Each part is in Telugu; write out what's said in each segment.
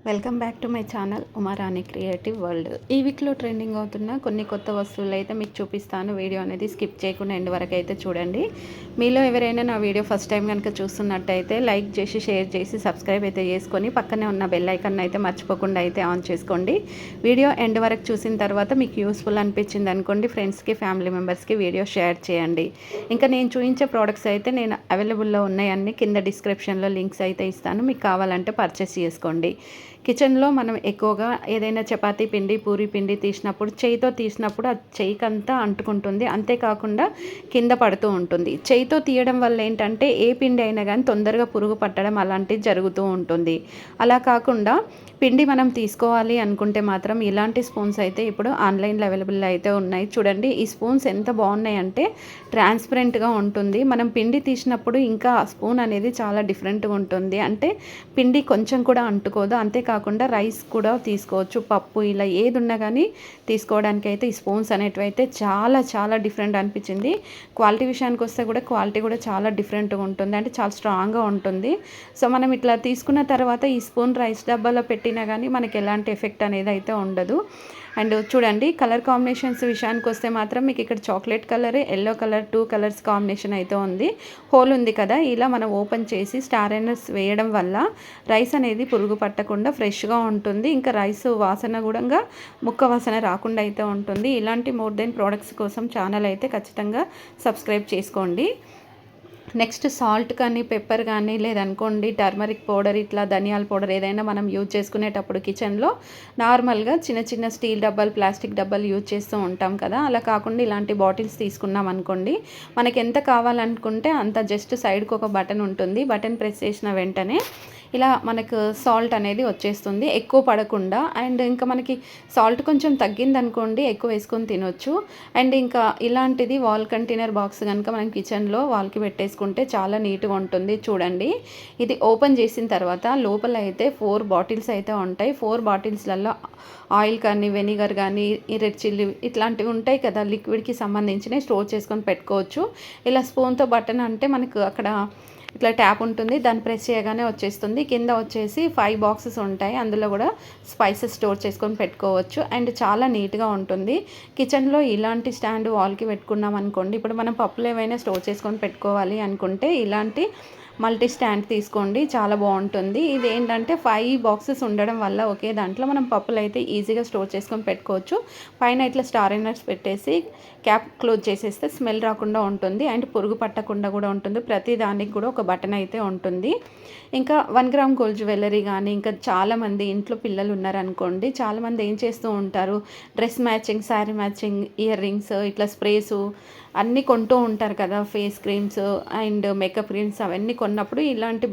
Welcome back to my channel Uma Rani creative world. ఈ వీక్లో ట్రెండింగ్ అవుతున్న కొన్ని కొత్త వస్తువులు అయితే మీకు చూపిస్తాను. వీడియో అనేది స్కిప్ చేయకుండా ఎండ్ వరకు అయితే చూడండి. మీలో ఎవరైనా నా వీడియో ఫస్ట్ టైం కనుక చూస్తున్నట్టయితే లైక్ చేసి షేర్ చేసి సబ్స్క్రైబ్ అయితే చేసుకొని పక్కనే ఉన్న బెల్ ఐకాన్ అయితే మర్చిపోకుండా అయితే ఆన్ చేసుకోండి. వీడియో ఎండ్ వరకు చూసిన తర్వాత మీకు యూస్ఫుల్ అనిపించింది అనుకోండి, ఫ్రెండ్స్కి ఫ్యామిలీ మెంబర్స్కి వీడియో షేర్ చేయండి. ఇంకా నేను చూపించే ప్రోడక్ట్స్ అయితే నేను అవైలబుల్లో ఉన్నాయన్నీ కింద డిస్క్రిప్షన్లో లింక్స్ అయితే ఇస్తాను. మీకు కావాలంటే పర్చేస్ చేసుకోండి. కిచెన్లో మనం ఎక్కువగా ఏదైనా చపాతీ పిండి పూరి పిండి తీసినప్పుడు చేయితో తీసినప్పుడు ఆ చేయికంతా అంటుకుంటుంది, అంతేకాకుండా కింద పడుతూ ఉంటుంది. చేయితో తీయడం వల్ల ఏంటంటే ఏ పిండి అయినా కానీ తొందరగా పురుగు పట్టడం అలాంటివి జరుగుతూ ఉంటుంది. అలా కాకుండా పిండి మనం తీసుకోవాలి అనుకుంటే మాత్రం ఇలాంటి స్పూన్స్ అయితే ఇప్పుడు ఆన్లైన్లో అవైలబుల్ అయితే ఉన్నాయి. చూడండి, ఈ స్పూన్స్ ఎంత బాగున్నాయి అంటే ట్రాన్స్పరెంట్గా ఉంటుంది. మనం పిండి తీసినప్పుడు ఇంకా స్పూన్ అనేది చాలా డిఫరెంట్గా ఉంటుంది, అంటే పిండి కొంచెం కూడా అంటుకోదు. అంతేకాకుండా రైస్ కూడా తీసుకోవచ్చు, పప్పు ఇలా ఏది ఉన్నా కానీ తీసుకోవడానికి అయితే ఈ స్పూన్స్ అనేటివి అయితే చాలా చాలా డిఫరెంట్ అనిపించింది. క్వాలిటీ విషయానికి వస్తే కూడా క్వాలిటీ కూడా చాలా డిఫరెంట్గా ఉంటుంది, అంటే చాలా స్ట్రాంగ్గా ఉంటుంది. సో మనం ఇట్లా తీసుకున్న తర్వాత ఈ స్పూన్ రైస్ డబ్బాలో పెట్టినా కానీ మనకి ఎలాంటి ఎఫెక్ట్ అనేది అయితే ఉండదు. అండ్ చూడండి, కలర్ కాంబినేషన్స్ విషయానికి వస్తే మాత్రం మీకు ఇక్కడ chocolate colour, yellow colour, 2 colours combination అయితే ఉంది. హోల్ ఉంది కదా, ఇలా మనం ఓపెన్ చేసి స్టార్ ఎనర్స్ వేయడం వల్ల రైస్ అనేది పురుగు పట్టకుండా ఫ్రెష్గా ఉంటుంది. ఇంకా రైస్ వాసన కూడా ముక్క వాసన రాకుండా అయితే ఉంటుంది. ఇలాంటి మోర్ దెన్ ప్రోడక్ట్స్ కోసం ఛానల్ అయితే ఖచ్చితంగా సబ్స్క్రైబ్ చేసుకోండి. నెక్స్ట్ సాల్ట్ కానీ పెప్పర్ కానీ లేదనుకోండి టర్మరిక్ పౌడర్, ఇట్లా ధనియాల పౌడర్ ఏదైనా మనం యూజ్ చేసుకునేటప్పుడు కిచెన్లో నార్మల్గా చిన్న చిన్న స్టీల్ డబ్బాలు, ప్లాస్టిక్ డబ్బాలు యూజ్ చేస్తూ ఉంటాం కదా, అలా కాకుండా ఇలాంటి బాటిల్స్ తీసుకున్నాం అనుకోండి, మనకి ఎంత కావాలనుకుంటే అంత జస్ట్ సైడ్కి ఒక బటన్ ఉంటుంది. బటన్ ప్రెస్ చేసిన వెంటనే ఇలా మనకు సాల్ట్ అనేది వచ్చేస్తుంది, ఎక్కువ పడకుండా. అండ్ ఇంకా మనకి సాల్ట్ కొంచెం తగ్గిందనుకోండి ఎక్కువ వేసుకొని తినొచ్చు. అండ్ ఇంకా ఇలాంటిది వాల్ కంటైనర్ బాక్స్ కనుక మనం కిచెన్లో వాల్కి పెట్టేసుకుంటే చాలా నీట్గా ఉంటుంది. చూడండి, ఇది ఓపెన్ చేసిన తర్వాత లోపల అయితే 4 బాటిల్స్ అయితే ఉంటాయి. 4 బాటిల్స్లలో ఆయిల్ కానీ వెనిగర్ కానీ రెడ్ చిల్లీ ఇట్లాంటివి ఉంటాయి కదా, లిక్విడ్కి సంబంధించినవి స్టోర్ చేసుకొని పెట్టుకోవచ్చు. ఇలా స్పూన్తో బటన్ అంటే మనకు అక్కడ ఇట్లా ట్యాప్ ఉంటుంది, దాన్ని ప్రెస్ చేయగానే వచ్చేస్తుంది. కింద వచ్చేసి 5 బాక్సెస్ ఉంటాయి, అందులో కూడా స్పైసెస్ స్టోర్ చేసుకొని పెట్టుకోవచ్చు. అండ్ చాలా నీట్గా ఉంటుంది. కిచెన్లో ఇలాంటి స్టాండ్ వాల్కి పెట్టుకున్నాం అనుకోండి, ఇప్పుడు మనం పప్పులు ఏవైనా స్టోర్ చేసుకొని పెట్టుకోవాలి అనుకుంటే ఇలాంటి మల్టీ స్టాండ్ తీసుకోండి, చాలా బాగుంటుంది. ఇది ఏంటంటే 5 బాక్సెస్ ఉండడం వల్ల ఒకే దాంట్లో మనం పప్పులు అయితే ఈజీగా స్టోర్ చేసుకొని పెట్టుకోవచ్చు. పైన ఇట్లా స్టార్ ఎనర్స్ పెట్టేసి క్యాప్ క్లోజ్ చేసేస్తే స్మెల్ రాకుండా ఉంటుంది, అండ్ పురుగు పట్టకుండా కూడా ఉంటుంది. ప్రతి దానికి కూడా ఒక బటన్ అయితే ఉంటుంది. ఇంకా 1 గ్రామ్ గోల్డ్ జ్యువెలరీ కానీ, ఇంకా చాలామంది ఇంట్లో పిల్లలు ఉన్నారనుకోండి, చాలామంది ఏం చేస్తూ ఉంటారు, dress matching, sari matching ear rings, ఇట్లా స్ప్రేసు అన్నీ కొంటూ ఉంటారు కదా, face creams and makeup creams అవన్నీ కొన్నప్పుడు ఇలాంటి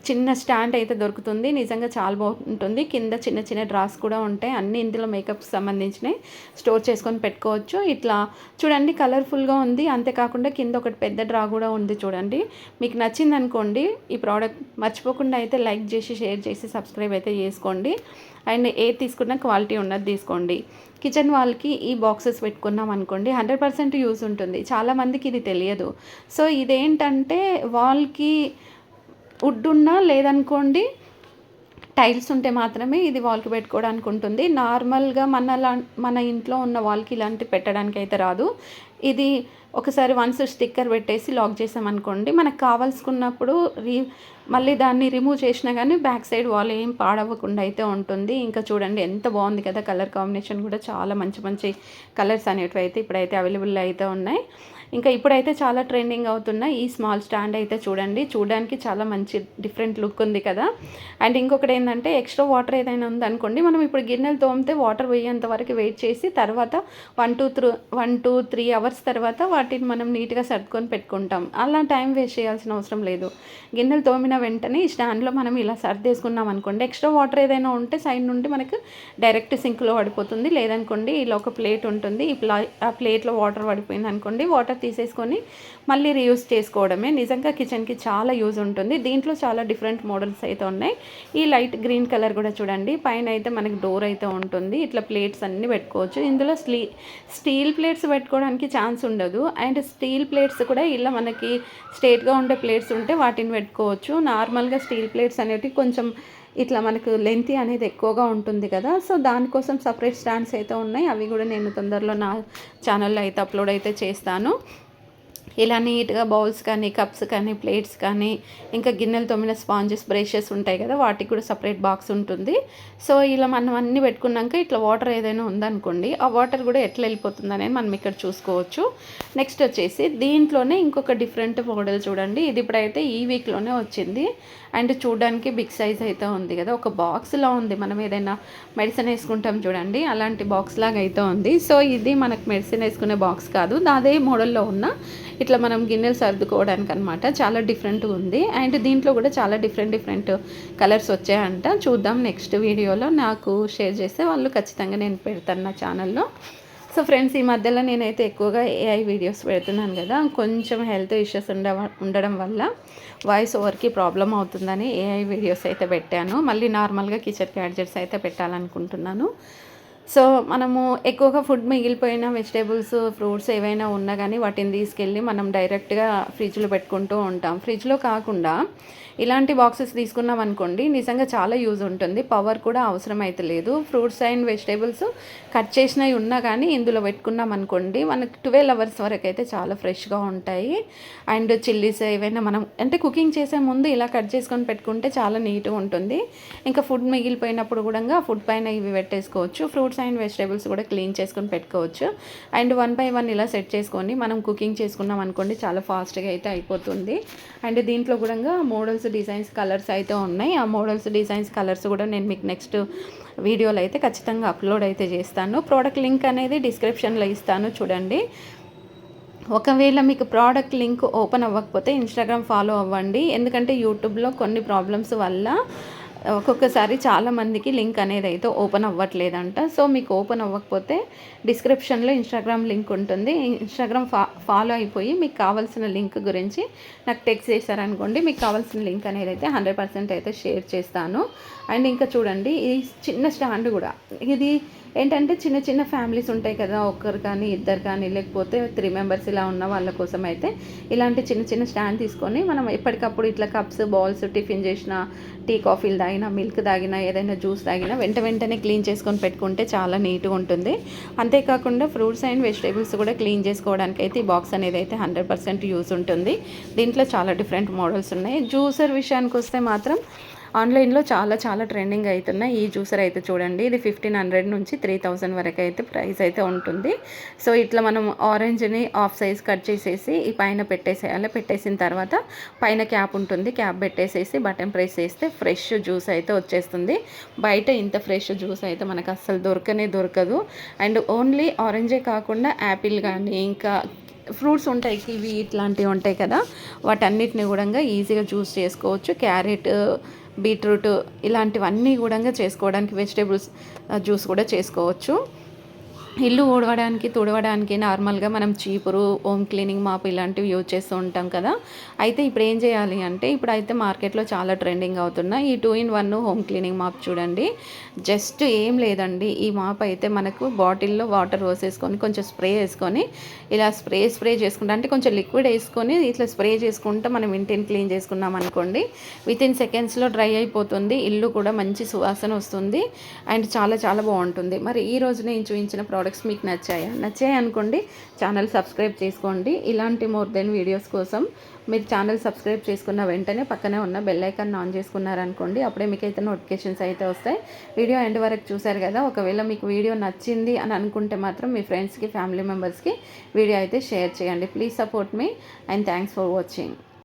చిన్న స్టాండ్ అయితే దొరుకుతుంది. నిజంగా చాలా బాగుంటుంది. కింద చిన్న చిన్న డ్రాస్ కూడా ఉంటాయి, అన్నీ ఇందులో మేకప్ సంబంధించినవి స్టోర్ చేసుకొని పెట్టుకోవచ్చు. ఇట్లా చూడండి, కలర్ఫుల్గా ఉంది. అంతేకాకుండా కింద ఒకటి పెద్ద డ్రా కూడా ఉంది. చూడండి, మీకు నచ్చింది అనుకోండి ఈ ప్రోడక్ట్, మర్చిపోకుండా అయితే లైక్ చేసి షేర్ చేసి సబ్స్క్రైబ్ అయితే చేసుకోండి. అండ్ ఏది తీసుకున్నా క్వాలిటీ ఉన్నది తీసుకోండి. కిచెన్ వాల్కి ఈ బాక్సెస్ పెట్టుకున్నాం అనుకోండి 100% యూజ్ ఉంటుంది. చాలామందికి ఇది తెలియదు. సో ఇదేంటంటే వాల్కి వుడ్ ఉన్నా లేదనుకోండి టైల్స్ ఉంటే మాత్రమే ఇది వాల్కి పెట్టుకోవడానికి ఉంటుంది. నార్మల్గా మన ఇంట్లో ఉన్న వాల్కి ఇలాంటి పెట్టడానికి అయితే రాదు. ఇది ఒకసారి వన్స్ స్టిక్కర్ పెట్టేసి లాక్ చేసామనుకోండి, మనకు కావాల్సుకున్నప్పుడు మళ్ళీ దాన్ని రిమూవ్ చేసినా కానీ బ్యాక్ సైడ్ వాల్ ఏం పాడవ్వకుండా అయితే ఉంటుంది. ఇంకా చూడండి ఎంత బాగుంది కదా, కలర్ కాంబినేషన్ కూడా చాలా మంచి మంచి కలర్స్ అనేటివి అయితే ఇప్పుడైతే అవైలబుల్ అయితే ఉన్నాయి. ఇంకా ఇప్పుడైతే చాలా ట్రెండింగ్ అవుతున్న ఈ స్మాల్ స్టాండ్ అయితే చూడడానికి చాలా మంచి డిఫరెంట్ లుక్ ఉంది కదా. అండ్ ఇంకొకటి ఏంటంటే ఎక్స్ట్రా వాటర్ ఏదైనా ఉందనుకోండి, మనం ఇప్పుడు గిన్నెలు తోమితే వాటర్ పోయేంత వరకు వెయిట్ చేసి తర్వాత 1 to 3 అవర్స్ తర్వాత వాటిని మనం నీట్గా సర్దుకొని పెట్టుకుంటాం. అలా టైం వేస్ట్ చేయాల్సిన అవసరం లేదు. గిన్నెలు తోమిన వెంటనే ఈ స్టాండ్లో మనం ఇలా సర్దేసుకున్నాం అనుకోండి, ఎక్స్ట్రా వాటర్ ఏదైనా ఉంటే సైడ్ నుండి మనకు డైరెక్ట్ సింక్లో పడిపోతుంది. లేదనుకోండి ఇలా ఒక ప్లేట్ ఉంటుంది, ఆ ప్లేట్లో వాటర్ పడిపోయింది అనుకోండి, వాటర్ తీసేసుకొని మళ్ళీ రీయూజ్ చేసుకోవడమే. నిజంగా కిచెన్కి చాలా యూజ్ ఉంటుంది. దీంట్లో చాలా డిఫరెంట్ మోడల్స్ అయితే ఉన్నాయి. ఈ లైట్ గ్రీన్ కలర్ కూడా చూడండి, పైన అయితే మనకి డోర్ అయితే ఉంటుంది. ఇట్లా ప్లేట్స్ అన్నీ పెట్టుకోవచ్చు. ఇందులో స్టీల్ ప్లేట్స్ పెట్టుకోవడానికి ఛాన్స్ ఉండదు. అండ్ స్టీల్ ప్లేట్స్ కూడా ఇలా మనకి స్ట్రేట్గా ఉండే ప్లేట్స్ ఉంటే వాటిని పెట్టుకోవచ్చు. నార్మల్గా స్టీల్ ప్లేట్స్ అనేవి కొంచెం ఇట్లా మనకు లెంతీ అనేది ఎక్కువగా ఉంటుంది కదా, సో దానికోసం సపరేట్ స్టాండ్స్ అయితే ఉన్నాయి. అవి కూడా నేను తొందరలో నా ఛానల్లో అయితే అప్లోడ్ అయితే చేస్తాను. ఇలా నీట్గా బౌల్స్ కానీ, కప్స్ కానీ, ప్లేట్స్ కానీ, ఇంకా గిన్నెలు తోమిన స్పాంజెస్, బ్రషెస్ ఉంటాయి కదా, వాటికి కూడా సపరేట్ బాక్స్ ఉంటుంది. సో ఇలా మనం అన్నీ పెట్టుకున్నాక ఇట్లా వాటర్ ఏదైనా ఉందనుకోండి, ఆ వాటర్ కూడా ఎట్లా వెళ్ళిపోతుంది అనేది మనం ఇక్కడ చూసుకోవచ్చు. నెక్స్ట్ వచ్చేసి దీంట్లోనే ఇంకొక డిఫరెంట్ మోడల్ చూడండి. ఇది ఇప్పుడైతే ఈ వీక్లోనే వచ్చింది. అండ్ చూడడానికి బిగ్ సైజ్ అయితే ఉంది కదా, ఒక బాక్స్లా ఉంది. మనం ఏదైనా మెడిసిన్ వేసుకుంటాం చూడండి, అలాంటి బాక్స్ లాగా అయితే ఉంది. సో ఇది మనకు మెడిసిన్ వేసుకునే బాక్స్ కాదు, అదే మోడల్లో ఉన్న ఇట్లా మనం గిన్నెలు సర్దుకోవడానికి అనమాట. చాలా డిఫరెంట్గా ఉంది. అండ్ దీంట్లో కూడా చాలా డిఫరెంట్ కలర్స్ వచ్చాయంట. చూద్దాం నెక్స్ట్ వీడియోలో నాకు షేర్ చేస్తే వాళ్ళు ఖచ్చితంగా నేను పెడతాను నా ఛానల్లో. సో ఫ్రెండ్స్, ఈ మధ్యలో నేనైతే ఎక్కువగా ఏఐ వీడియోస్ పెడుతున్నాను కదా, కొంచెం హెల్త్ ఇష్యూస్ ఉండడం వల్ల వాయిస్ ఓవర్కి ప్రాబ్లం అవుతుందని ఏఐ వీడియోస్ అయితే పెట్టాను. మళ్ళీ నార్మల్గా కిచెన్ గ్యాడ్జెట్స్ అయితే పెట్టాలనుకుంటున్నాను. సో మనము ఎక్కువగా ఫుడ్ మిగిలిపోయిన వెజిటేబుల్స్, ఫ్రూట్స్ ఏవైనా ఉన్నా కానీ వాటిని తీసుకెళ్ళి మనం డైరెక్ట్గా ఫ్రిడ్జ్లో పెట్టుకుంటూ ఉంటాం. ఫ్రిడ్జ్లో కాకుండా ఇలాంటి బాక్సెస్ తీసుకున్నాం అనుకోండి, నిజంగా చాలా యూజ్ ఉంటుంది. పవర్ కూడా అవసరం అయితే లేదు. ఫ్రూట్స్ అండ్ వెజిటేబుల్స్ కట్ చేసినవి ఉన్నా కానీ ఇందులో పెట్టుకున్నాం అనుకోండి, మనకు 12 అవర్స్ వరకు అయితే చాలా ఫ్రెష్గా ఉంటాయి. అండ్ చిల్లీస్ ఏవైనా మనం అంటే కుకింగ్ చేసే ముందు ఇలా కట్ చేసుకొని పెట్టుకుంటే చాలా నీట్గా ఉంటుంది. ఇంకా ఫుడ్ మిగిలిపోయినప్పుడు కూడా ఫుడ్ పైన ఇవి పెట్టేసుకోవచ్చు. ఫ్రూట్స్ అండ్ వెజిటేబుల్స్ కూడా క్లీన్ చేసుకొని పెట్టుకోవచ్చు. అండ్ 1 by 1 ఇలా సెట్ చేసుకొని మనం కుకింగ్ చేసుకున్నాం అనుకోండి, చాలా ఫాస్ట్గా అయితే అయిపోతుంది. అండ్ దీంట్లో కూడా మోడల్స్, డిజైన్స్, కలర్స్ అయితే ఉన్నాయి. ఆ మోడల్స్, డిజైన్స్, కలర్స్ కూడా నేను మీకు నెక్స్ట్ వీడియోలో అయితే ఖచ్చితంగా అప్లోడ్ అయితే చేస్తాను. ప్రోడక్ట్ లింక్ అనేది డిస్క్రిప్షన్లో ఇస్తాను చూడండి. ఒకవేళ మీకు ప్రోడక్ట్ లింక్ ఓపెన్ అవ్వకపోతే ఇన్స్టాగ్రామ్ ఫాలో అవ్వండి. ఎందుకంటే యూట్యూబ్లో కొన్ని ప్రాబ్లమ్స్ వల్ల ఒక్కొక్కసారి చాలామందికి లింక్ అనేది అయితే ఓపెన్ అవ్వట్లేదంట. సో మీకు ఓపెన్ అవ్వకపోతే డిస్క్రిప్షన్లో ఇన్స్టాగ్రామ్ లింక్ ఉంటుంది. ఇన్స్టాగ్రామ్ ఫాలో అయిపోయి మీకు కావాల్సిన లింక్ గురించి నాకు టెక్స్ట్ చేశారనుకోండి, మీకు కావాల్సిన లింక్ అనేది అయితే 100% అయితే షేర్ చేస్తాను. అండ్ ఇంకా చూడండి, ఈ చిన్న స్టాండ్ కూడా, ఇది ఏంటంటే చిన్న చిన్న ఫ్యామిలీస్ ఉంటాయి కదా, ఒక్కరు కానీ ఇద్దరు కానీ లేకపోతే 3 మెంబర్స్ ఇలా ఉన్న వాళ్ళ కోసం అయితే ఇలాంటి చిన్న చిన్న స్టాండ్ తీసుకొని మనం ఎప్పటికప్పుడు ఇట్లా కప్స్, బౌల్స్, టిఫిన్ చేసిన, టీ, కాఫీలు తాగినా, మిల్క్ తాగినా, ఏదైనా జ్యూస్ తాగినా వెంటనే క్లీన్ చేసుకొని పెట్టుకుంటే చాలా నీట్గా ఉంటుంది. అంతేకాకుండా ఫ్రూట్స్ అండ్ వెజిటేబుల్స్ కూడా క్లీన్ చేసుకోవడానికి అయితే ఈ బాక్స్ అనేది అయితే 100% యూజ్ ఉంటుంది. దీంట్లో చాలా డిఫరెంట్ మోడల్స్ ఉన్నాయి. జ్యూసర్ విషయానికి వస్తే మాత్రం ఆన్లైన్లో చాలా ట్రెండింగ్ అవుతున్నాయి. ఈ జ్యూసర్ అయితే చూడండి, ఇది 1500 నుంచి 3000 వరకు అయితే ప్రైస్ అయితే ఉంటుంది. సో ఇట్లా మనం ఆరెంజ్ని హాఫ్ సైజ్ కట్ చేసేసి ఈ పైన పెట్టేసేయాలి. పెట్టేసిన తర్వాత పైన క్యాప్ ఉంటుంది, క్యాప్ పెట్టేసేసి బటన్ ప్రెస్ చేస్తే ఫ్రెష్ జ్యూస్ అయితే వచ్చేస్తుంది. బయట ఇంత ఫ్రెష్ జ్యూస్ అయితే మనకు అస్సలు దొరకదు. అండ్ ఓన్లీ ఆరెంజే కాకుండా యాపిల్ కానీ, ఇంకా ఫ్రూట్స్ ఉంటాయి, కివి ఇట్లాంటివి ఉంటాయి కదా, వాటన్నిటిని కూడా ఈజీగా జ్యూస్ చేసుకోవచ్చు. క్యారెట్, బీట్రూట్ ఇలాంటివన్నీ కూడా చేసుకోవడానికి వెజిటేబుల్స్ జ్యూస్ కూడా చేసుకోవచ్చు. ఇల్లు ఊడవడానికి, తుడవడానికి నార్మల్గా మనం చీపురు, హోమ్ క్లీనింగ్ మాప్ ఇలాంటివి యూజ్ చేస్తూ ఉంటాం కదా. అయితే ఇప్పుడు ఏం చేయాలి అంటే, ఇప్పుడైతే మార్కెట్లో చాలా ట్రెండింగ్ అవుతున్న ఈ 2-in-1 హోమ్ క్లీనింగ్ మాప్ చూడండి. జస్ట్ ఏం లేదండి, ఈ మాప్ అయితే మనకు బాటిల్లో వాటర్ పోసేసుకొని కొంచెం స్ప్రే వేసుకొని ఇలా స్ప్రే చేసుకుంటా, అంటే కొంచెం లిక్విడ్ వేసుకొని ఇట్లా స్ప్రే చేసుకుంటూ మనం ఇంటిని క్లీన్ చేసుకున్నాం అనుకోండి, వితిన్ సెకండ్స్లో డ్రై అయిపోతుంది. ఇల్లు కూడా మంచి సువాసన వస్తుంది అండ్ చాలా బాగుంటుంది. మరి ఈ రోజు నేను చూపించిన ప్రోడక్ట్స్ మీకు నచ్చాయి అనుకోండి, ఛానల్ సబ్స్క్రైబ్ చేసుకోండి. ఇలాంటి మోర్ దెన్ వీడియోస్ కోసం మీరు ఛానల్ సబ్స్క్రైబ్ చేసుకున్న వెంటనే పక్కనే ఉన్న బెల్ ఐకాన్ ఆన్ చేసుకున్నారనుకోండి, అప్పుడే మీకు అయితే నోటిఫికేషన్స్ అయితే వస్తాయి. వీడియో ఎండ్ వరకు చూసారు కదా, ఒకవేళ మీకు వీడియో నచ్చింది అని అనుకుంటే మాత్రం మీ ఫ్రెండ్స్కి, ఫ్యామిలీ మెంబర్స్కి వీడియో అయితే షేర్ చేయండి. Please support me and thanks for watching.